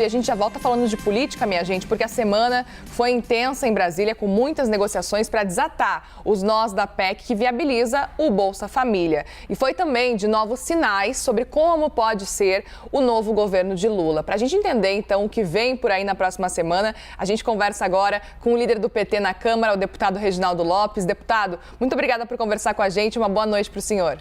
E a gente já volta falando de política, minha gente, porque a semana foi intensa em Brasília, com muitas negociações para desatar os nós da PEC que viabiliza o Bolsa Família. E foi também de novos sinais sobre como pode ser o novo governo de Lula. Para a gente entender, então, o que vem por aí na próxima semana, a gente conversa agora com o líder do PT na Câmara, o deputado Reginaldo Lopes. Deputado, muito obrigada por conversar com a gente. Uma boa noite para o senhor.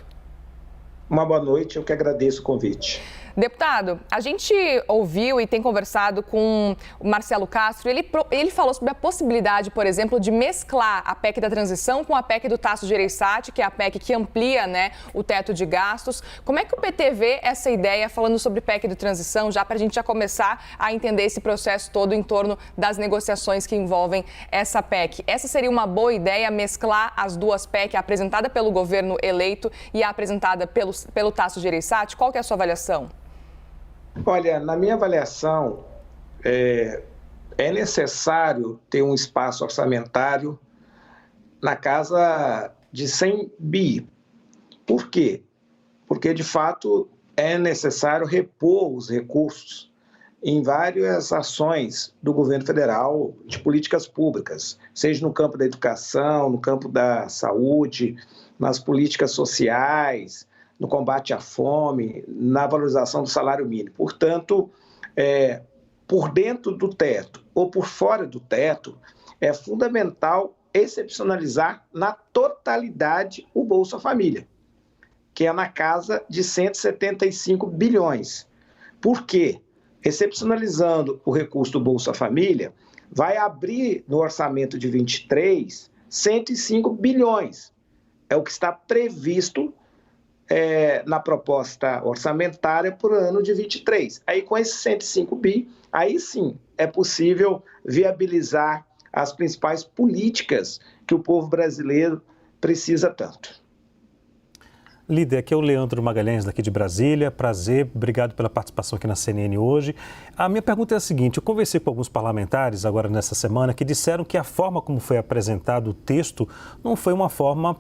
Uma boa noite, eu que agradeço o convite. Deputado, a gente ouviu e tem conversado com o Marcelo Castro. Ele falou sobre a possibilidade, por exemplo, de mesclar a PEC da transição com a PEC do Tasso Gereissati, que é a PEC que amplia, né, o teto de gastos. Como é que o PT vê essa ideia, falando sobre PEC de transição, já para a gente já começar a entender esse processo todo em torno das negociações que envolvem essa PEC? Essa seria uma boa ideia, mesclar as duas PEC, a apresentada pelo governo eleito e a apresentada pelo Tasso Gereissati? Qual que é a sua avaliação? Olha, na minha avaliação, é necessário ter um espaço orçamentário na casa de 100 bi. Por quê? Porque, de fato, é necessário repor os recursos em várias ações do governo federal de políticas públicas, seja no campo da educação, no campo da saúde, nas políticas sociais, no combate à fome, na valorização do salário mínimo. Portanto, por dentro do teto ou por fora do teto, é fundamental excepcionalizar na totalidade o Bolsa Família, que é na casa de 175 bilhões. Por quê? Excepcionalizando o recurso do Bolsa Família, vai abrir no orçamento de 23 105 bilhões. É o que está previsto na proposta orçamentária para o ano de 23. Aí, com esses 105 bi, aí sim é possível viabilizar as principais políticas que o povo brasileiro precisa tanto. Líder, aqui é o Leandro Magalhães, daqui de Brasília. Prazer, obrigado pela participação aqui na CNN hoje. A minha pergunta é a seguinte: eu conversei com alguns parlamentares agora nessa semana que disseram que a forma como foi apresentado o texto não foi uma forma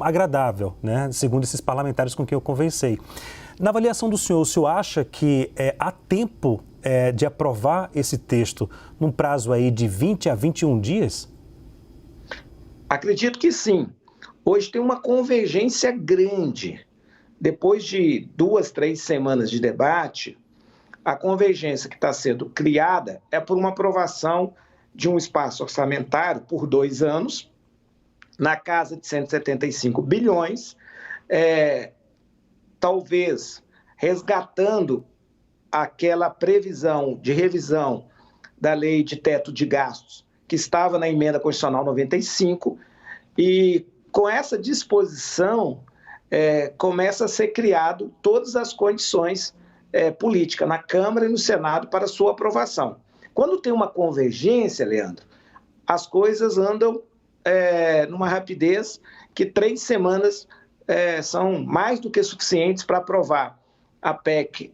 agradável, né? Segundo esses parlamentares com quem eu conversei. Na avaliação do senhor, o senhor acha que há tempo de aprovar esse texto num prazo aí de 20 a 21 dias? Acredito que sim. Hoje tem uma convergência grande. Depois de 2, 3 semanas de debate, a convergência que está sendo criada é por uma aprovação de um espaço orçamentário por 2 anos, na casa de 175 bilhões, talvez resgatando aquela previsão de revisão da lei de teto de gastos que estava na emenda constitucional 95 e com essa disposição, começa a ser criado todas as condições políticas na Câmara e no Senado para sua aprovação. Quando tem uma convergência, Leandro, as coisas andam numa rapidez que 3 semanas são mais do que suficientes para aprovar a PEC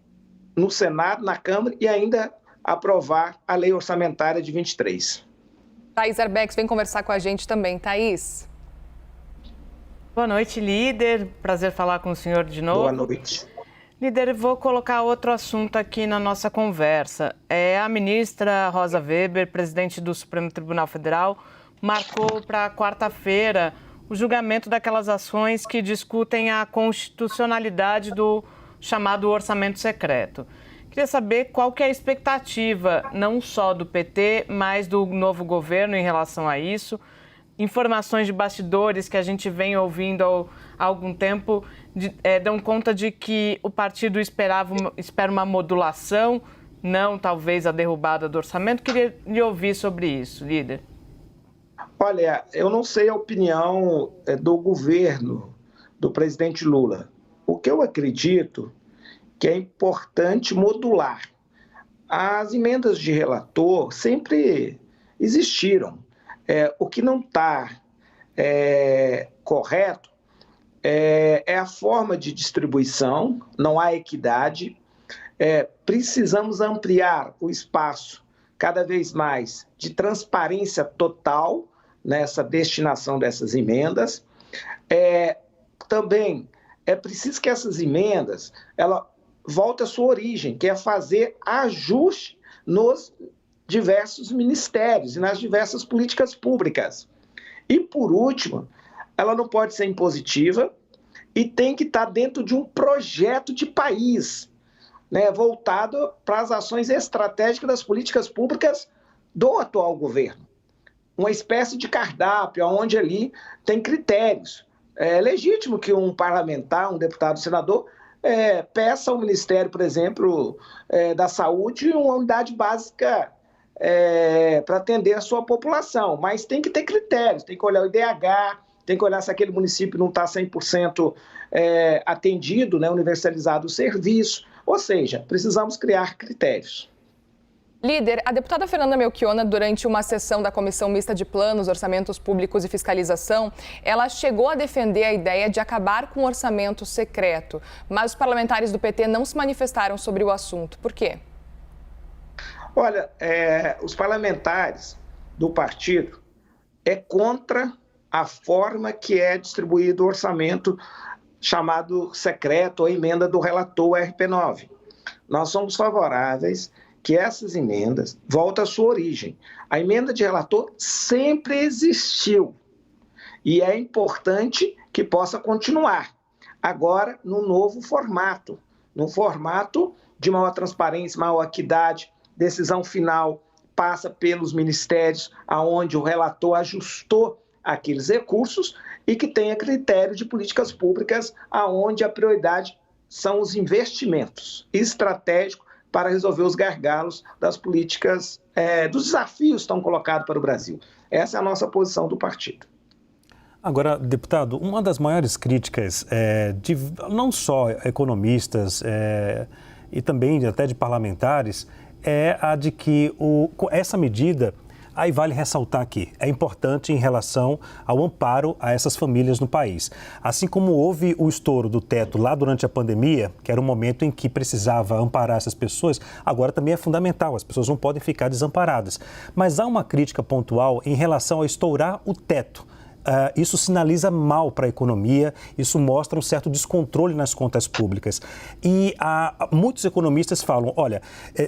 no Senado, na Câmara e ainda aprovar a lei orçamentária de 23. Thaís Arbex vem conversar com a gente também. Thaís. Boa noite, líder. Prazer falar com o senhor de novo. Boa noite. Líder, vou colocar outro assunto aqui na nossa conversa. A ministra Rosa Weber, presidente do Supremo Tribunal Federal, marcou para quarta-feira o julgamento daquelas ações que discutem a constitucionalidade do chamado orçamento secreto. Queria saber qual que é a expectativa, não só do PT, mas do novo governo em relação a isso. Informações de bastidores que a gente vem ouvindo há algum tempo dão conta de que o partido espera uma modulação, não talvez a derrubada do orçamento. Queria lhe ouvir sobre isso, líder. Olha, eu não sei a opinião do governo do presidente Lula. O que eu acredito que é importante modular. As emendas de relator sempre existiram. O que não está correto é a forma de distribuição, não há equidade. Precisamos ampliar o espaço cada vez mais de transparência total nessa destinação dessas emendas. Também é preciso que essas emendas voltem à sua origem, que é fazer ajuste nos diversos ministérios e nas diversas políticas públicas. E, por último, ela não pode ser impositiva e tem que estar dentro de um projeto de país, né, voltado para as ações estratégicas das políticas públicas do atual governo. Uma espécie de cardápio, onde ali tem critérios. É legítimo que um parlamentar, um deputado, senador, peça ao Ministério, por exemplo, da Saúde, uma unidade básica para atender a sua população, mas tem que ter critérios, tem que olhar o IDH, tem que olhar se aquele município não está 100% atendido, né, universalizado o serviço, ou seja, precisamos criar critérios. Líder, a deputada Fernanda Melchiona, durante uma sessão da Comissão Mista de Planos, Orçamentos Públicos e Fiscalização, ela chegou a defender a ideia de acabar com o orçamento secreto, mas os parlamentares do PT não se manifestaram sobre o assunto. Por quê? Olha, os parlamentares do partido contra a forma que é distribuído o orçamento chamado secreto ou emenda do relator RP9. Nós somos favoráveis que essas emendas voltem à sua origem. A emenda de relator sempre existiu e é importante que possa continuar, agora no novo formato, no formato de maior transparência, maior equidade, decisão final passa pelos ministérios, aonde o relator ajustou aqueles recursos e que tenha critério de políticas públicas, aonde a prioridade são os investimentos estratégicos para resolver os gargalos das políticas, dos desafios que estão colocados para o Brasil. Essa é a nossa posição do partido. Agora, deputado, uma das maiores críticas de não só economistas e também até de parlamentares é a de que essa medida, aí vale ressaltar aqui, é importante em relação ao amparo a essas famílias no país. Assim como houve o estouro do teto lá durante a pandemia, que era um momento em que precisava amparar essas pessoas, agora também é fundamental, as pessoas não podem ficar desamparadas. Mas há uma crítica pontual em relação a estourar o teto. Isso sinaliza mal para a economia, isso mostra um certo descontrole nas contas públicas. E muitos economistas falam, olha,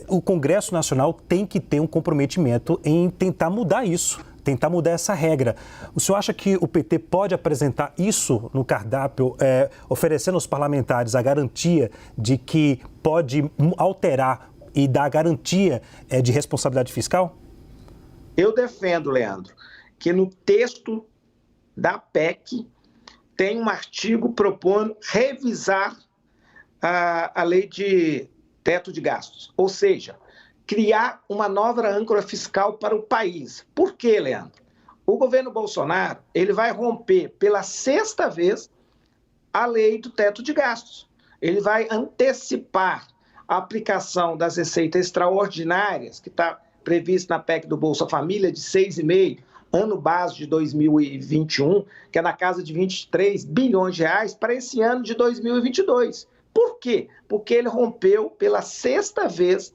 o Congresso Nacional tem que ter um comprometimento em tentar mudar isso, tentar mudar essa regra. O senhor acha que o PT pode apresentar isso no cardápio, oferecendo aos parlamentares a garantia de que pode alterar e dar garantia de responsabilidade fiscal? Eu defendo, Leandro, que no texto da PEC tem um artigo propondo revisar a lei de teto de gastos, ou seja, criar uma nova âncora fiscal para o país. Por quê, Leandro? O governo Bolsonaro ele vai romper pela 6ª vez a lei do teto de gastos. Ele vai antecipar a aplicação das receitas extraordinárias, que está previsto na PEC do Bolsa Família, de 6,5%, ano base de 2021, que é na casa de 23 bilhões de reais, para esse ano de 2022. Por quê? Porque ele rompeu pela 6ª vez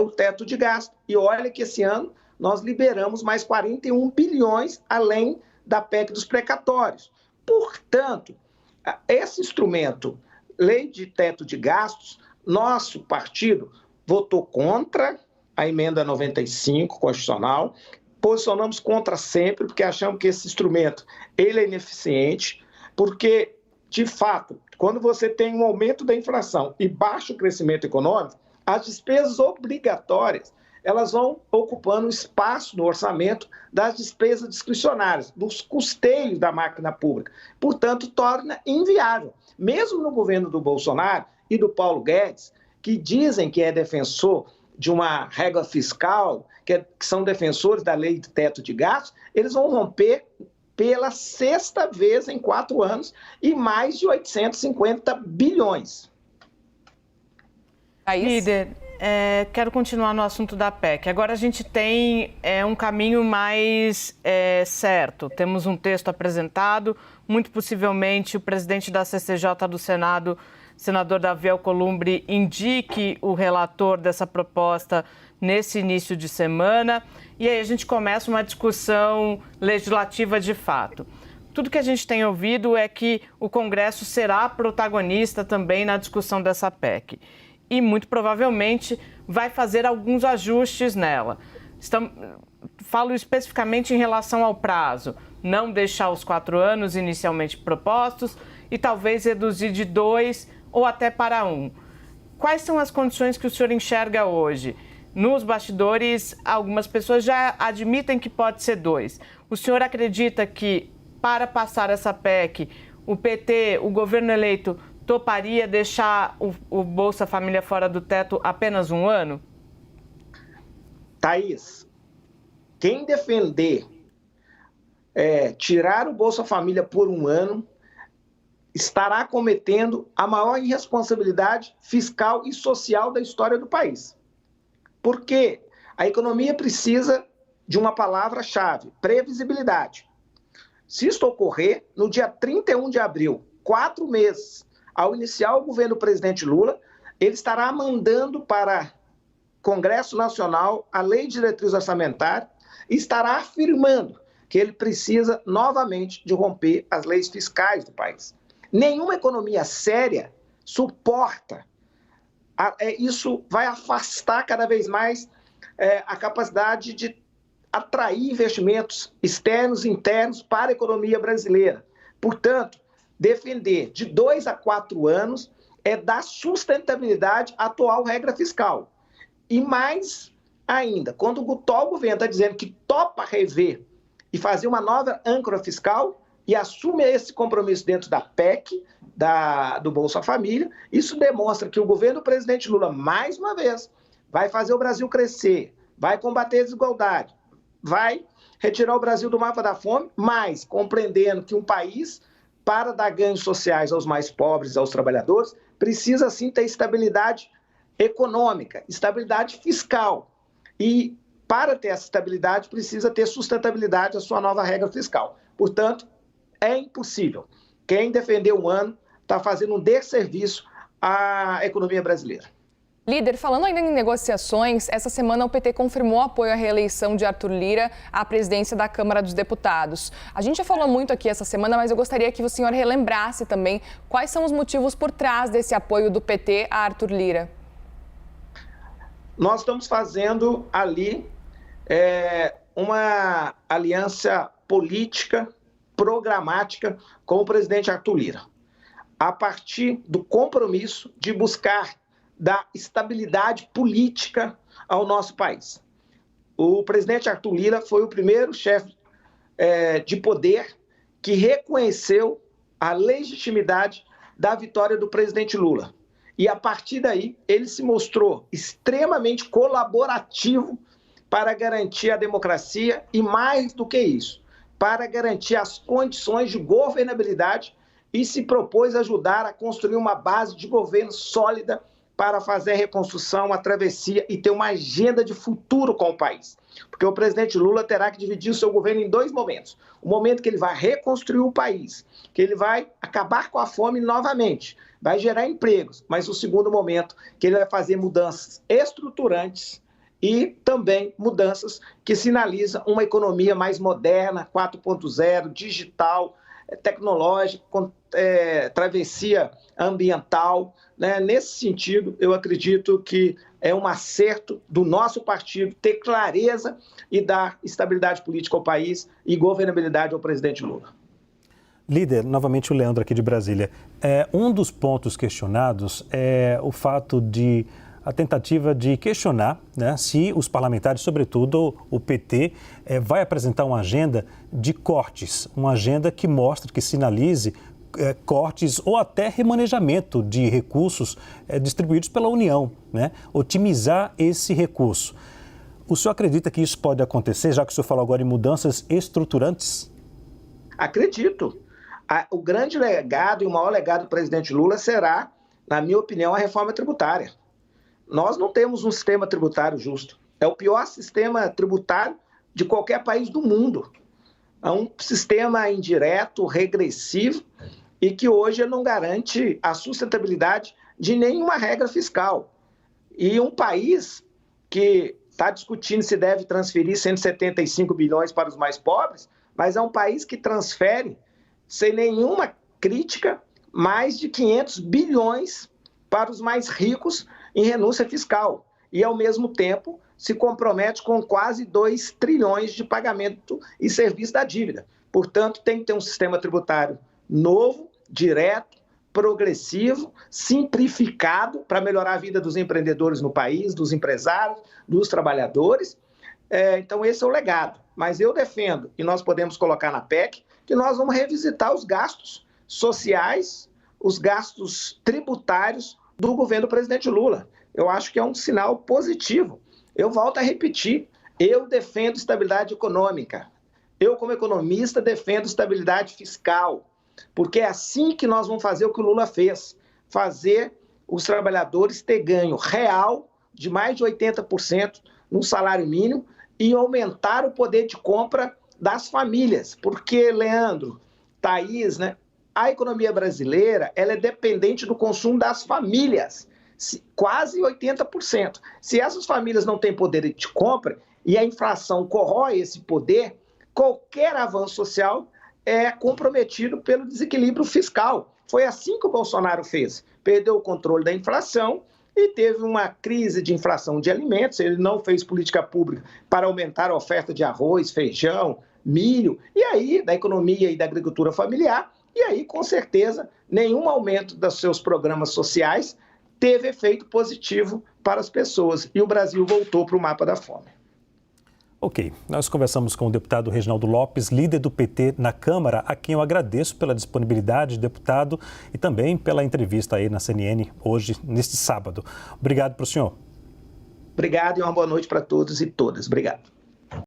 o teto de gasto. E olha que esse ano nós liberamos mais 41 bilhões, além da PEC dos precatórios. Portanto, esse instrumento, lei de teto de gastos, nosso partido votou contra a emenda 95 constitucional, posicionamos contra sempre, porque achamos que esse instrumento ele é ineficiente, porque, de fato, quando você tem um aumento da inflação e baixo crescimento econômico, as despesas obrigatórias elas vão ocupando espaço no orçamento das despesas discricionárias, dos custeios da máquina pública. Portanto, torna inviável. Mesmo no governo do Bolsonaro e do Paulo Guedes, que dizem que é defensor de uma regra fiscal, que são defensores da lei de teto de gastos, eles vão romper pela 6ª vez em 4 anos e mais de 850 bilhões. Líder, quero continuar no assunto da PEC. Agora a gente tem um caminho mais certo. Temos um texto apresentado, muito possivelmente o presidente da CCJ do Senado, senador Davi Alcolumbre, indique o relator dessa proposta nesse início de semana. E aí a gente começa uma discussão legislativa de fato. Tudo que a gente tem ouvido é que o Congresso será protagonista também na discussão dessa PEC. E muito provavelmente vai fazer alguns ajustes nela. Falo especificamente em relação ao prazo, não deixar os 4 anos inicialmente propostos e talvez reduzir de 2 ou até para 1. Quais são as condições que o senhor enxerga hoje? Nos bastidores, algumas pessoas já admitem que pode ser 2. O senhor acredita que, para passar essa PEC, o PT, o governo eleito, toparia deixar o Bolsa Família fora do teto apenas 1 ano? Thaís, quem defender tirar o Bolsa Família por 1 ano estará cometendo a maior irresponsabilidade fiscal e social da história do país. Porque a economia precisa de uma palavra-chave, previsibilidade. Se isto ocorrer, no dia 31 de abril, 4 meses, ao iniciar o governo do presidente Lula, ele estará mandando para Congresso Nacional a Lei de Diretriz Orçamentária e estará afirmando que ele precisa novamente de romper as leis fiscais do país. Nenhuma economia séria suporta. Isso vai afastar cada vez mais a capacidade de atrair investimentos externos e internos para a economia brasileira. Portanto, defender de 2 a 4 anos é dar sustentabilidade à atual regra fiscal. E mais ainda, quando o governo está dizendo que topa rever e fazer uma nova âncora fiscal e assume esse compromisso dentro da PEC, do Bolsa Família, isso demonstra que o governo do presidente Lula, mais uma vez, vai fazer o Brasil crescer, vai combater a desigualdade, vai retirar o Brasil do mapa da fome, mas compreendendo que um país, para dar ganhos sociais aos mais pobres, aos trabalhadores, precisa sim ter estabilidade econômica, estabilidade fiscal. E para ter essa estabilidade, precisa ter sustentabilidade à sua nova regra fiscal. Portanto, é impossível. Quem defender 1 ano está fazendo um desserviço à economia brasileira. Líder, falando ainda em negociações, essa semana o PT confirmou apoio à reeleição de Arthur Lira à presidência da Câmara dos Deputados. A gente já falou muito aqui essa semana, mas eu gostaria que o senhor relembrasse também quais são os motivos por trás desse apoio do PT a Arthur Lira. Nós estamos fazendo ali uma aliança política, programática com o presidente Arthur Lira, a partir do compromisso de buscar dar estabilidade política ao nosso país. O presidente Arthur Lira foi o primeiro chefe de poder que reconheceu a legitimidade da vitória do presidente Lula. E, a partir daí, ele se mostrou extremamente colaborativo para garantir a democracia e, mais do que isso, para garantir as condições de governabilidade e se propôs ajudar a construir uma base de governo sólida para fazer a reconstrução, a travessia e ter uma agenda de futuro com o país. Porque o presidente Lula terá que dividir o seu governo em 2 momentos. O momento que ele vai reconstruir o país, que ele vai acabar com a fome novamente, vai gerar empregos, mas o segundo momento que ele vai fazer mudanças estruturantes e também mudanças que sinalizam uma economia mais moderna, 4.0, digital, tecnológica, com travessia ambiental. Né? Nesse sentido, eu acredito que é um acerto do nosso partido ter clareza e dar estabilidade política ao país e governabilidade ao presidente Lula. Líder, novamente o Leandro aqui de Brasília. Um dos pontos questionados é o fato de a tentativa de questionar, né, se os parlamentares, sobretudo o PT, vai apresentar uma agenda de cortes, uma agenda que mostre, que sinalize cortes ou até remanejamento de recursos distribuídos pela União, né, otimizar esse recurso. O senhor acredita que isso pode acontecer, já que o senhor falou agora em mudanças estruturantes? Acredito. O grande legado e o maior legado do presidente Lula será, na minha opinião, a reforma tributária. Nós não temos um sistema tributário justo. É o pior sistema tributário de qualquer país do mundo. É um sistema indireto, regressivo e que hoje não garante a sustentabilidade de nenhuma regra fiscal. E um país que está discutindo se deve transferir 175 bilhões para os mais pobres, mas é um país que transfere, sem nenhuma crítica, mais de 500 bilhões para os mais ricos em renúncia fiscal. e, ao mesmo tempo, se compromete com quase 2 trilhões de pagamento e serviço da dívida. Portanto, tem que ter um sistema tributário novo, direto, progressivo, simplificado para melhorar a vida dos empreendedores no país, dos empresários, dos trabalhadores. Então, esse é o legado. Mas eu defendo, e nós podemos colocar na PEC, que nós vamos revisitar os gastos sociais, os gastos tributários do governo do presidente Lula. Eu acho que é um sinal positivo. Eu volto a repetir, eu defendo estabilidade econômica. Eu, como economista, defendo estabilidade fiscal, porque é assim que nós vamos fazer o que o Lula fez, fazer os trabalhadores ter ganho real de mais de 80% no salário mínimo e aumentar o poder de compra das famílias. Porque, Leandro, Thaís, a economia brasileira ela é dependente do consumo das famílias, quase 80%. Se essas famílias não têm poder de compra e a inflação corrói esse poder, qualquer avanço social é comprometido pelo desequilíbrio fiscal. Foi assim que o Bolsonaro fez. Perdeu o controle da inflação e teve uma crise de inflação de alimentos. Ele não fez política pública para aumentar a oferta de arroz, feijão, milho, e aí da economia e da agricultura familiar. E aí, com certeza, nenhum aumento dos seus programas sociais teve efeito positivo para as pessoas. E o Brasil voltou para o mapa da fome. Ok, nós conversamos com o deputado Reginaldo Lopes, líder do PT na Câmara, a quem eu agradeço pela disponibilidade, deputado, e também pela entrevista aí na CNN hoje, neste sábado. Obrigado para o senhor. Obrigado e uma boa noite para todos e todas. Obrigado.